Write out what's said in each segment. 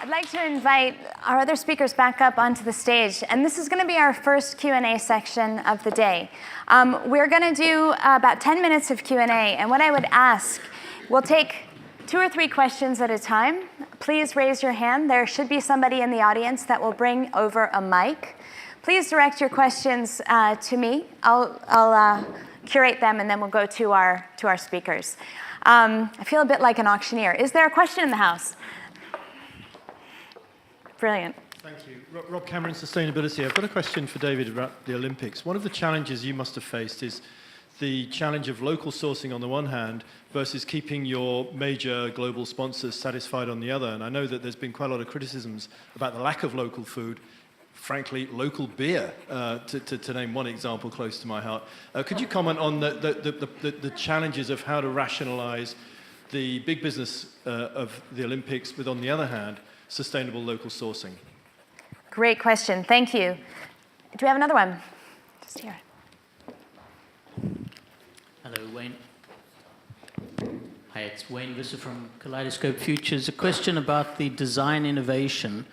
I'd like to invite our other speakers back up onto the stage, and this is going to be our first Q&A section of the day. We're going to do about 10 minutes of Q&A, and what I would ask, we'll take 2 or 3 questions at a time. Please raise your hand. There should be somebody in the audience that will bring over a mic. Please direct your questions to me. I'll curate them, and then we'll go to our speakers. I feel a bit like an auctioneer. Is there a question in the house? Brilliant. Thank you. Rob Cameron, Sustainability. I've got a question for David about the Olympics. One of the challenges you must have faced is the challenge of local sourcing on the one hand versus keeping your major global sponsors satisfied on the other. And I know that there's been quite a lot of criticisms about the lack of local food, frankly, local beer, to name one example close to my heart. Could you comment on the challenges of how to rationalize the big business of the Olympics with, on the other hand, sustainable local sourcing? Great question. Thank you. Do we have another one? Just here. Hello, Wayne. Hi, it's Wayne Visser from Kaleidoscope Futures. A question about the design innovation.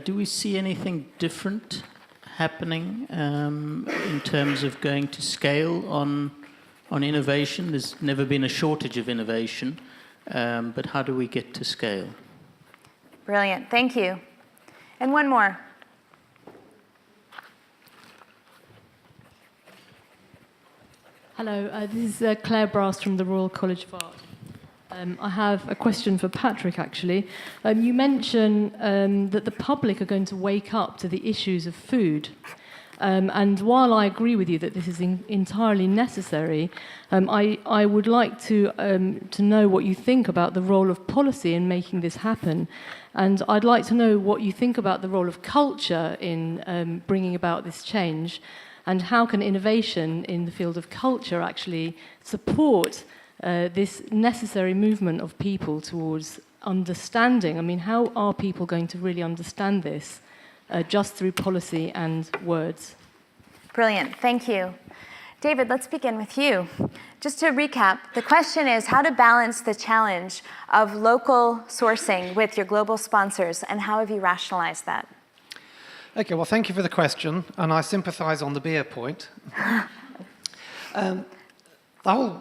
Do we see anything different happening in terms of going to scale on innovation? There's never been a shortage of innovation, but how do we get to scale? Brilliant. Thank you. And one more. Hello, this is Claire Brass from the Royal College of Art. I have a question for Patrick, actually. You mentioned that the public are going to wake up to the issues of food. And while I agree with you that this is entirely necessary, I would like to know what you think about the role of policy in making this happen. And I'd like to know what you think about the role of culture in bringing about this change, and how can innovation in the field of culture actually support this necessary movement of people towards understanding. I mean, how are people going to really understand this just through policy and words? Brilliant. Thank you. David, let's begin with you. Just to recap, the question is how to balance the challenge of local sourcing with your global sponsors, and how have you rationalized that? Okay, well, thank you for the question, and I sympathize on the beer point. The whole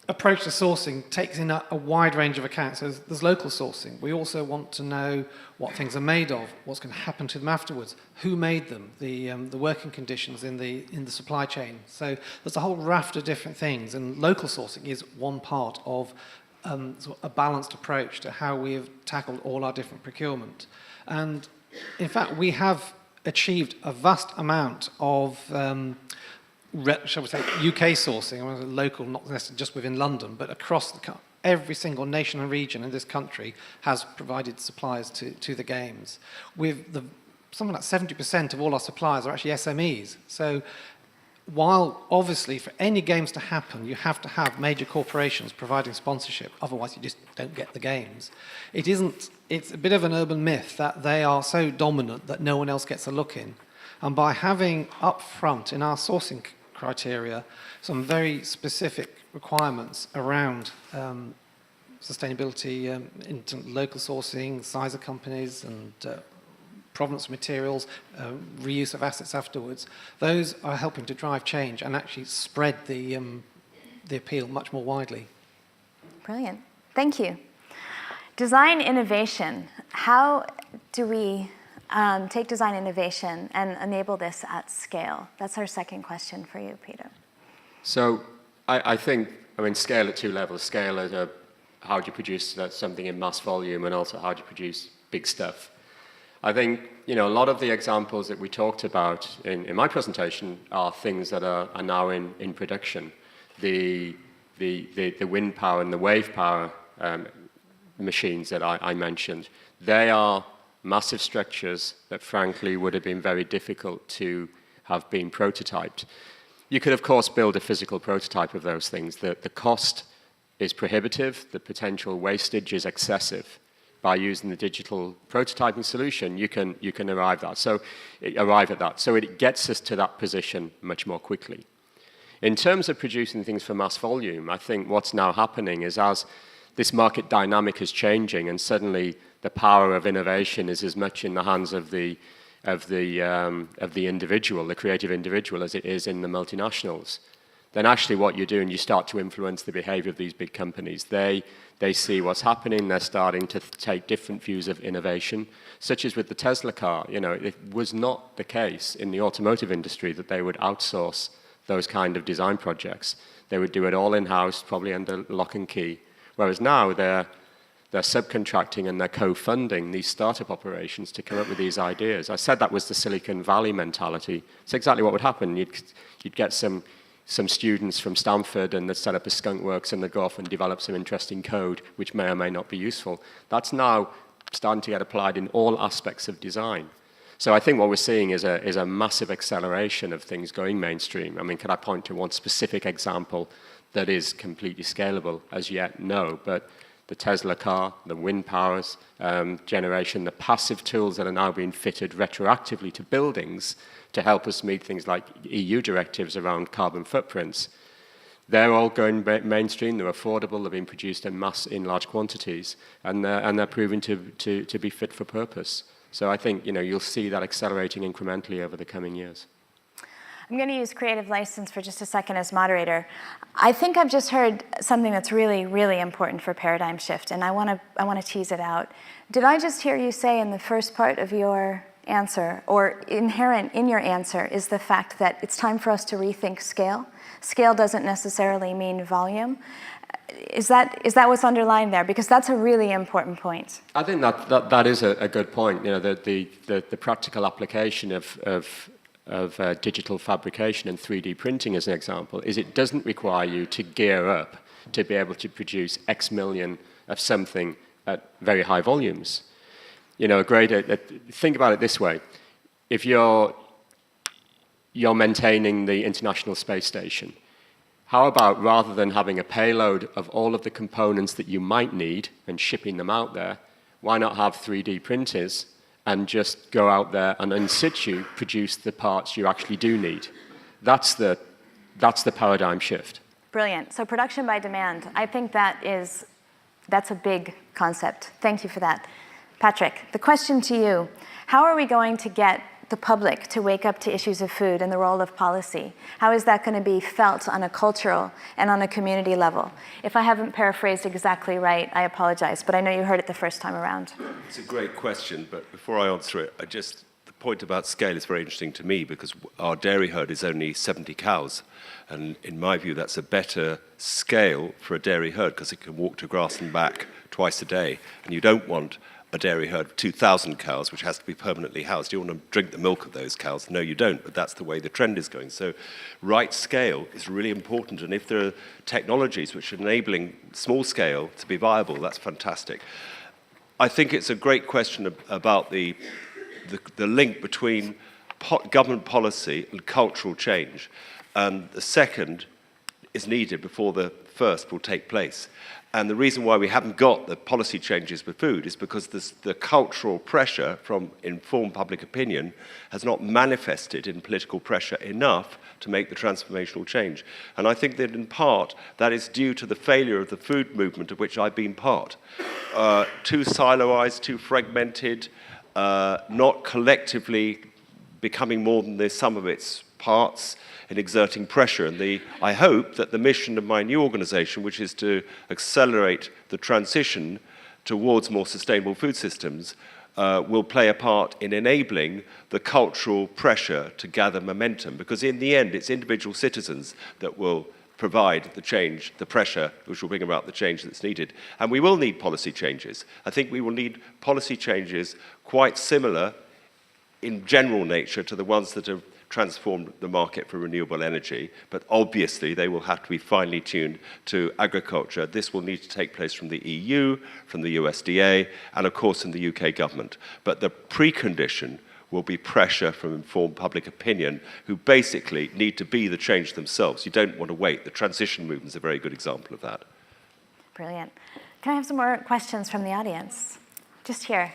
approach to sourcing takes in a wide range of accounts. There's local sourcing. We also want to know what things are made of, what's going to happen to them afterwards, who made them, the working conditions in the supply chain. So there's a whole raft of different things, and local sourcing is one part of sort of a balanced approach to how we have tackled all our different procurement. And in fact, we have achieved a vast amount of shall we say, UK sourcing, local, not necessarily just within London, but across every single nation and region in this country has provided suppliers to the games. With something like 70% of all our suppliers are actually SMEs. So while obviously for any games to happen, you have to have major corporations providing sponsorship, otherwise you just don't get the games. It's a bit of an urban myth that they are so dominant that no one else gets a look in. And by having up front in our sourcing criteria some very specific requirements around sustainability, into local sourcing, size of companies, and provenance of materials, reuse of assets afterwards, those are helping to drive change and actually spread the appeal much more widely. Brilliant. Thank you. Design innovation. How do we take design innovation and enable this at scale? That's our second question for you, Peter. So I think, scale at 2 levels. Scale at how do you produce something in mass volume, and also how do you produce big stuff. I think, a lot of the examples that we talked about in my presentation are things that are now in production. The wind power and the wave power machines that I mentioned, they are massive structures that frankly would have been very difficult to have been prototyped. You could of course build a physical prototype of those things. The cost is prohibitive, the potential wastage is excessive. By using the digital prototyping solution, you can arrive at that. So it gets us to that position much more quickly. In terms of producing things for mass volume, I think what's now happening is as this market dynamic is changing and suddenly the power of innovation is as much in the hands of the individual, the creative individual, as it is in the multinationals, then actually what you're doing, you start to influence the behavior of these big companies. They see what's happening, they're starting to take different views of innovation, such as with the Tesla car. You know, it was not the case in the automotive industry that they would outsource those kind of design projects. They would do it all in-house, probably under lock and key, whereas now they're subcontracting and they're co-funding these startup operations to come up with these ideas. I said that was the Silicon Valley mentality. It's exactly what would happen. You'd get some students from Stanford and they'd set up a skunk works and they'd go off and develop some interesting code which may or may not be useful. That's now starting to get applied in all aspects of design. So I think what we're seeing is a massive acceleration of things going mainstream. I mean, could I point to one specific example that is completely scalable? As yet, no, but the Tesla car, the wind powers generation, the passive tools that are now being fitted retroactively to buildings to help us meet things like EU directives around carbon footprints. They're all going mainstream, they're affordable, they're being produced in mass in large quantities, and they're proving to be fit for purpose. So I think you'll see that accelerating incrementally over the coming years. I'm going to use creative license for just a second as moderator. I think I've just heard something that's really, really important for paradigm shift, and I want to tease it out. Did I just hear you say in the first part of your answer, or inherent in your answer, is the fact that it's time for us to rethink scale? Scale doesn't necessarily mean volume. Is that what's underlying there? Because that's a really important point. I think that is a good point. The practical application of digital fabrication and 3D printing, as an example, is it doesn't require you to gear up to be able to produce X million of something at very high volumes. Think about it this way: if you're maintaining the International Space Station, how about, rather than having a payload of all of the components that you might need and shipping them out there, why not have 3D printers and just go out there and in situ produce the parts you actually do need? That's the paradigm shift. Brilliant. So production by demand. I think that's a big concept. Thank you for that. Patrick, the question to you: how are we going to get the public to wake up to issues of food and the role of policy? How is that going to be felt on a cultural and on a community level? If I haven't paraphrased exactly right, I apologize, but I know you heard it the first time around. It's a great question, but before I answer it, the point about scale is very interesting to me, because our dairy herd is only 70 cows. And in my view, that's a better scale for a dairy herd, because it can walk to grass and back twice a day. And you don't want a dairy herd of 2,000 cows, which has to be permanently housed. You want to drink the milk of those cows? No, you don't, but that's the way the trend is going. So right scale is really important, and if there are technologies which are enabling small scale to be viable, that's fantastic. I think it's a great question about the link between government policy and cultural change. And the second is needed before the first will take place. And the reason why we haven't got the policy changes with food is because the cultural pressure from informed public opinion has not manifested in political pressure enough to make the transformational change. And I think that in part, that is due to the failure of the food movement of which I've been part. Too siloized, too fragmented, not collectively becoming more than the sum of its parts, in exerting pressure. And I hope that the mission of my new organization, which is to accelerate the transition towards more sustainable food systems, will play a part in enabling the cultural pressure to gather momentum. Because in the end, it's individual citizens that will provide the change, the pressure, which will bring about the change that's needed. And we will need policy changes. I think we will need policy changes quite similar in general nature to the ones that have transformed the market for renewable energy, but obviously they will have to be finely tuned to agriculture. This will need to take place from the EU, from the USDA, and of course from the UK government. But the precondition will be pressure from informed public opinion, who basically need to be the change themselves. You don't want to wait. The transition movement is a very good example of that. Brilliant. Can I have some more questions from the audience? Just here.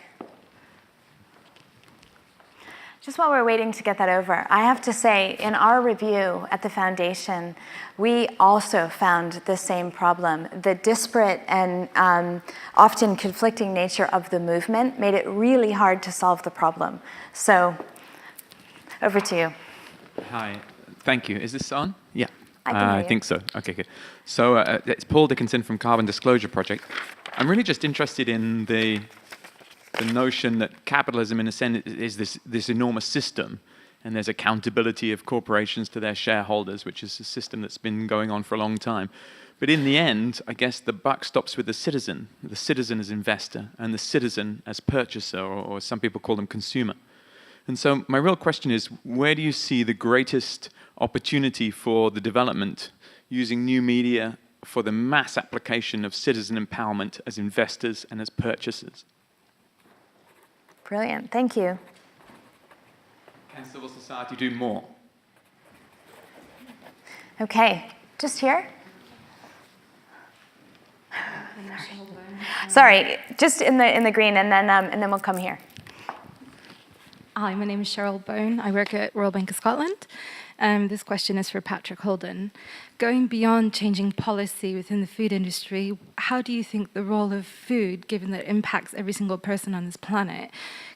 Just while we're waiting to get that over, I have to say, in our review at the foundation, we also found the same problem. The disparate and often conflicting nature of the movement made it really hard to solve the problem. So, over to you. Hi, thank you. Is this on? Yeah. I can hear you. I think so. Okay, good. So it's Paul Dickinson from Carbon Disclosure Project. I'm really just interested in the notion that capitalism, in a sense, is this enormous system, and there's accountability of corporations to their shareholders, which is a system that's been going on for a long time. But in the end, I guess the buck stops with the citizen as investor, and the citizen as purchaser, or some people call them consumer. And so my real question is, where do you see the greatest opportunity for the development using new media for the mass application of citizen empowerment as investors and as purchasers? Brilliant, thank you. Can civil society do more? Okay, just here. Sorry, just in the green, and then we'll come here. Hi, my name is Cheryl Bone. I work at Royal Bank of Scotland. This question is for Patrick Holden. Going beyond changing policy within the food industry, how do you think the role of food, given that it impacts every single person on this planet,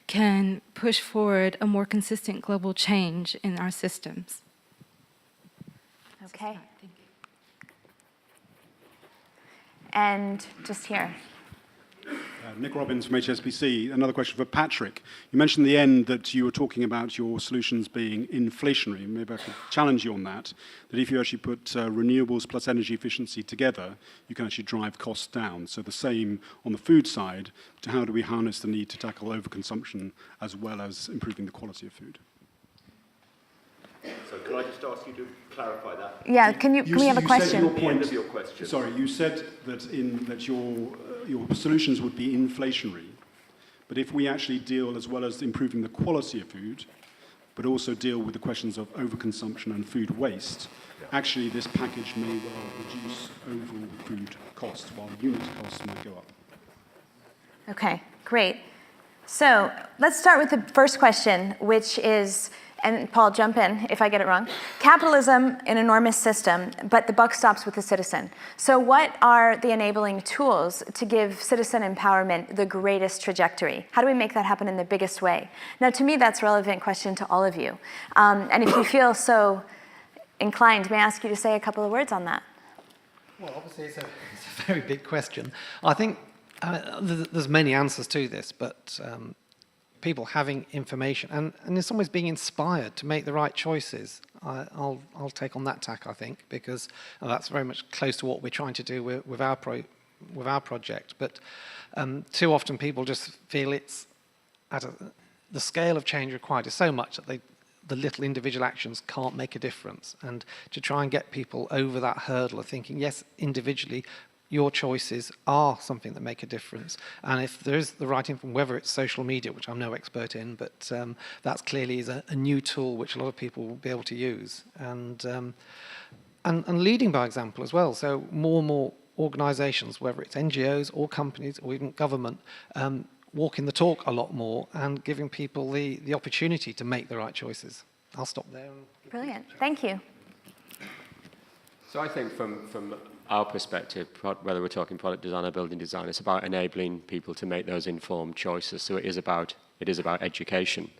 can push forward a more consistent global change in our systems? Okay. And just here. Nick Robbins from HSBC. Another question for Patrick. You mentioned at the end that you were talking about your solutions being inflationary. Maybe I could challenge you on that, that if you actually put renewables plus energy efficiency together, you can actually drive costs down. So the same on the food side, to how do we harness the need to tackle overconsumption as well as improving the quality of food? So could I just ask you to clarify that? Yeah, can we have a question? The end of your question. Sorry, you said that your solutions would be inflationary, but if we actually deal, as well as improving the quality of food, but also deal with the questions of overconsumption and food waste, actually this package may well reduce overall food costs while unit costs might go up. Okay, great. So let's start with the first question, which is, and Paul, jump in if I get it wrong. Capitalism, an enormous system, but the buck stops with the citizen. So what are the enabling tools to give citizen empowerment the greatest trajectory? How do we make that happen in the biggest way? Now, to me, that's a relevant question to all of you. And if you feel so inclined, may I ask you to say a couple of words on that? Well, obviously, it's a very big question. I think there's many answers to this, but people having information and in some ways being inspired to make the right choices. I'll take on that tack, I think, because that's very much close to what we're trying to do with our project. But too often people just feel it's the scale of change required is so much that the little individual actions can't make a difference. And to try and get people over that hurdle of thinking, yes, individually, your choices are something that make a difference. And if there is the right information, whether it's social media, which I'm no expert in, but that clearly is a new tool which a lot of people will be able to use. And leading by example as well. So more and more organisations, whether it's NGOs or companies or even government, walking the talk a lot more and giving people the opportunity to make the right choices. I'll stop there. Brilliant. Thank you. So I think from our perspective, whether we're talking product design or building design, it's about enabling people to make those informed choices. So it is about education.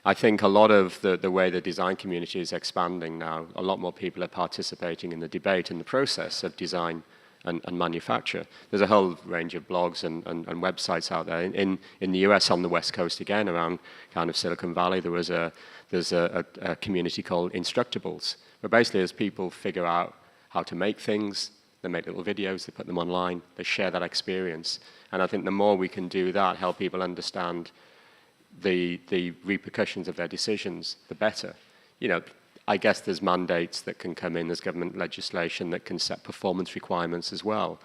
I think a lot of the way the design community is expanding now, a lot more people are participating in the debate and the process of design and manufacture. There's a whole range of blogs and websites out there. In the US, on the West Coast again, around kind of Silicon Valley, there's a community called Instructables, where basically as people figure out how to make things, they make little videos, they put them online, they share that experience. And I think the more we can do that, help people understand the repercussions of their decisions, the better. You know, I guess there's mandates that can come in, there's government legislation that can set performance requirements as well.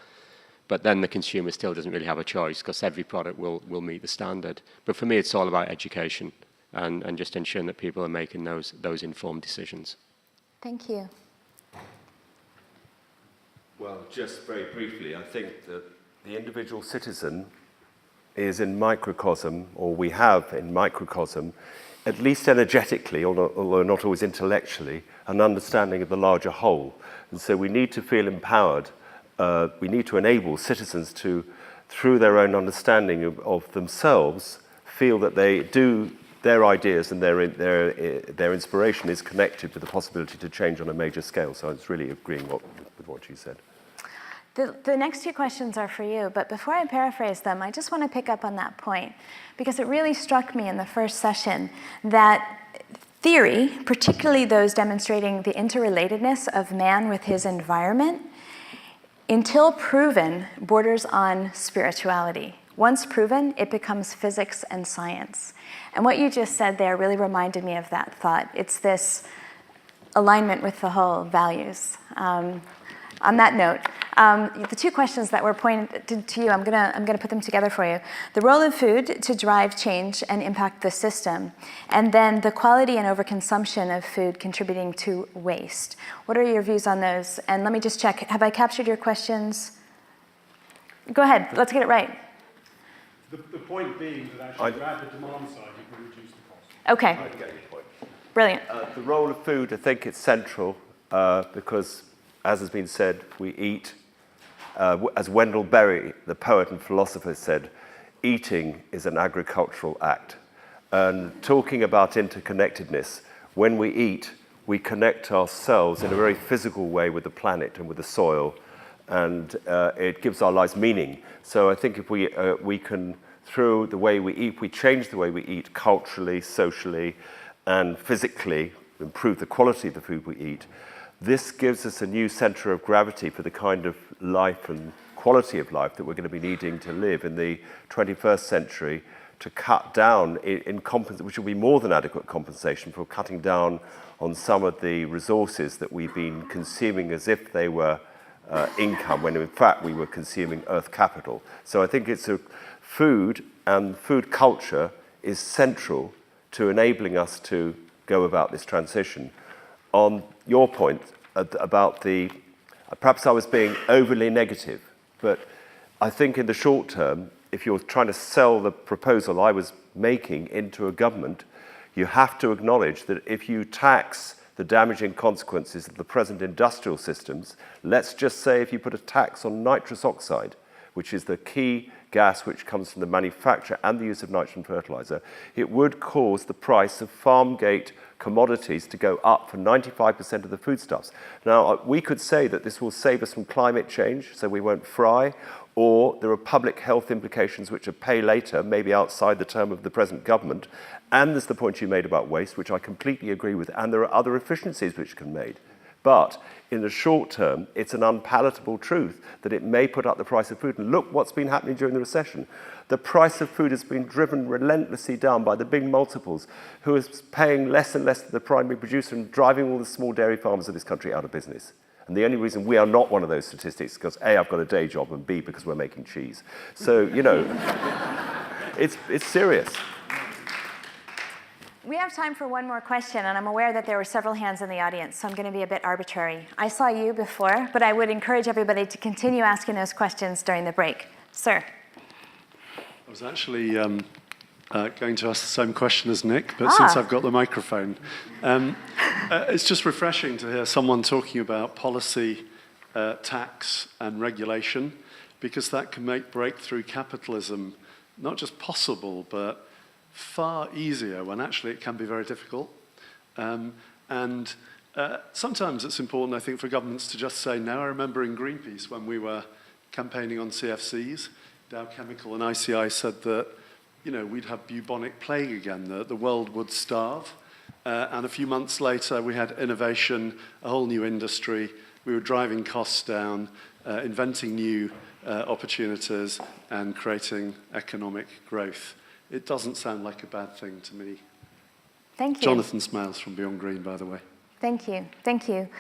But then the consumer still doesn't really have a choice because every product will meet the standard. But for me, it's all about education and just ensuring that people are making those informed decisions. Thank you. Well, just very briefly, I think that the individual citizen is in microcosm, or we have in microcosm, at least energetically, although not always intellectually, an understanding of the larger whole. And so we need to feel empowered. We need to enable citizens to, through their own understanding of themselves, feel that their ideas and their inspiration is connected with the possibility to change on a major scale. So I was really agreeing with what you said. The next two questions are for you, but before I paraphrase them, I just want to pick up on that point, because it really struck me in the first session that theory, particularly those demonstrating the interrelatedness of man with his environment, until proven, borders on spirituality. Once proven, it becomes physics and science. And what you just said there really reminded me of that thought. It's this alignment with the whole values. On that note, the two questions that were pointed to you, I'm gonna put them together for you. The role of food to drive change and impact the system, and then the quality and overconsumption of food contributing to waste. What are your views on those? And let me just check, have I captured your questions? Go ahead, let's get it right. The point being that actually, if you add the demand side, you can reduce the cost. Okay. I get your point. Brilliant. The role of food, I think it's central because, as has been said, we eat. As Wendell Berry, the poet and philosopher, said, eating is an agricultural act. And talking about interconnectedness, when we eat, we connect ourselves in a very physical way with the planet and with the soil, and it gives our lives meaning. So I think if we can, through the way we eat, we change the way we eat culturally, socially, and physically, improve the quality of the food we eat, this gives us a new center of gravity for the kind of life and quality of life that we're going to be needing to live in the 21st century, to cut down which will be more than adequate compensation for cutting down on some of the resources that we've been consuming as if they were income, when in fact we were consuming earth capital. So I think food and food culture is central to enabling us to go about this transition. On your point about perhaps I was being overly negative, but I think in the short term, if you're trying to sell the proposal I was making into a government, you have to acknowledge that if you tax the damaging consequences of the present industrial systems, let's just say if you put a tax on nitrous oxide, which is the key gas which comes from the manufacture and the use of nitrogen fertilizer, it would cause the price of farm gate commodities to go up for 95% of the foodstuffs. Now, we could say that this will save us from climate change, so we won't fry, or there are public health implications which are pay later, maybe outside the term of the present government, and there's the point you made about waste, which I completely agree with, and there are other efficiencies which can be made. But in the short term, it's an unpalatable truth that it may put up the price of food. And look what's been happening during the recession. The price of food has been driven relentlessly down by the big multiples, who are paying less and less to the primary producer and driving all the small dairy farmers of this country out of business. And the only reason we are not one of those statistics is because A, I've got a day job, and B, because we're making cheese. So, it's serious. We have time for one more question, and I'm aware that there were several hands in the audience, so I'm going to be a bit arbitrary. I saw you before, but I would encourage everybody to continue asking those questions during the break. Sir. I was actually going to ask the same question as Nick, but since I've got the microphone, it's just refreshing to hear someone talking about policy, tax, and regulation, because that can make breakthrough capitalism not just possible, but far easier when actually it can be very difficult. Sometimes it's important, I think, for governments to just say no. I remember in Greenpeace when we were campaigning on CFCs, Dow Chemical and ICI said that we'd have bubonic plague again, that the world would starve. And a few months later, we had innovation, a whole new industry. We were driving costs down, inventing new opportunities, and creating economic growth. It doesn't sound like a bad thing to me. Thank you. Jonathan Smiles from Beyond Green, by the way. Thank you. Thank you.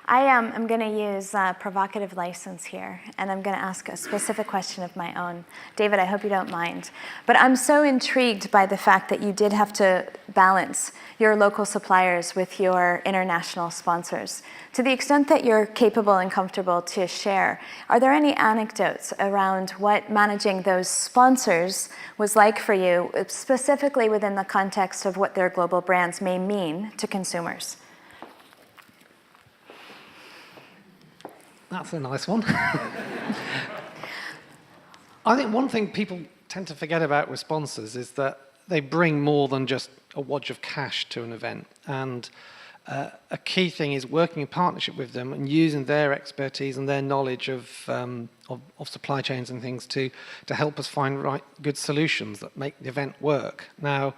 I am going to use provocative license here, and I'm going to ask a specific question of my own. David, I hope you don't mind. But I'm so intrigued by the fact that you did have to balance your local suppliers with your international sponsors. To the extent that you're capable and comfortable to share, are there any anecdotes around what managing those sponsors was like for you, specifically within the context of what their global brands may mean to consumers? That's a nice one. I think one thing people tend to forget about with sponsors is that they bring more than just a wodge of cash to an event. And a key thing is working in partnership with them and using their expertise and their knowledge of supply chains and things to help us find good solutions that make the event work. Now,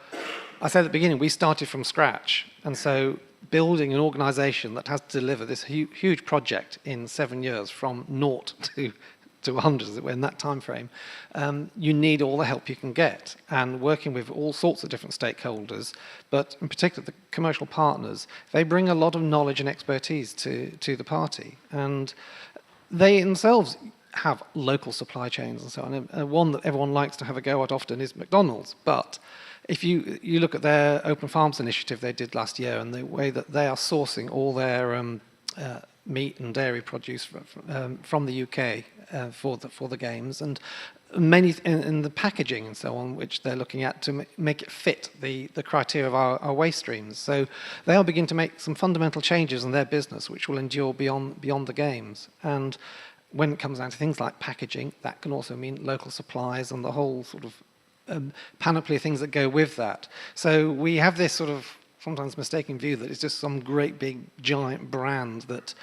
I said at the beginning, we started from scratch. And so building an organization that has to deliver this huge project in 7 years from 0 to 100, as it were, in that time frame, you need all the help you can get. And working with all sorts of different stakeholders, but in particular the commercial partners, they bring a lot of knowledge and expertise to the party. And they themselves have local supply chains and so on. And one that everyone likes to have a go at often is McDonald's. But if you look at their Open Farms initiative they did last year and the way that they are sourcing all their meat and dairy produce from the UK for the games, and many in the packaging and so on, which they're looking at to make it fit the criteria of our waste streams. So they are beginning to make some fundamental changes in their business, which will endure beyond the games. And when it comes down to things like packaging, that can also mean local supplies and the whole sort of panoply of things that go with that. So we have this sort of sometimes mistaken view that it's just some great big giant brand that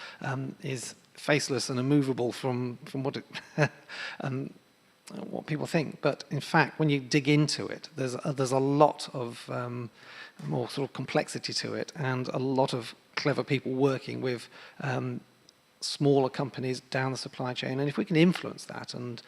is faceless and immovable from what it what people think. But in fact, when you dig into it, there's a lot of more sort of complexity to it, and a lot of clever people working with smaller companies down the supply chain. And if we can influence that and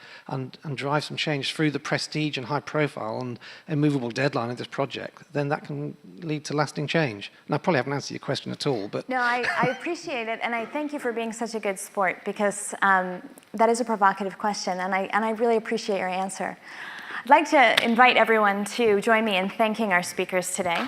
drive some change through the prestige and high profile and immovable deadline of this project, then that can lead to lasting change. And I probably haven't answered your question at all, but... No, I appreciate it, and I thank you for being such a good sport, because that is a provocative question, and I really appreciate your answer. I'd like to invite everyone to join me in thanking our speakers today.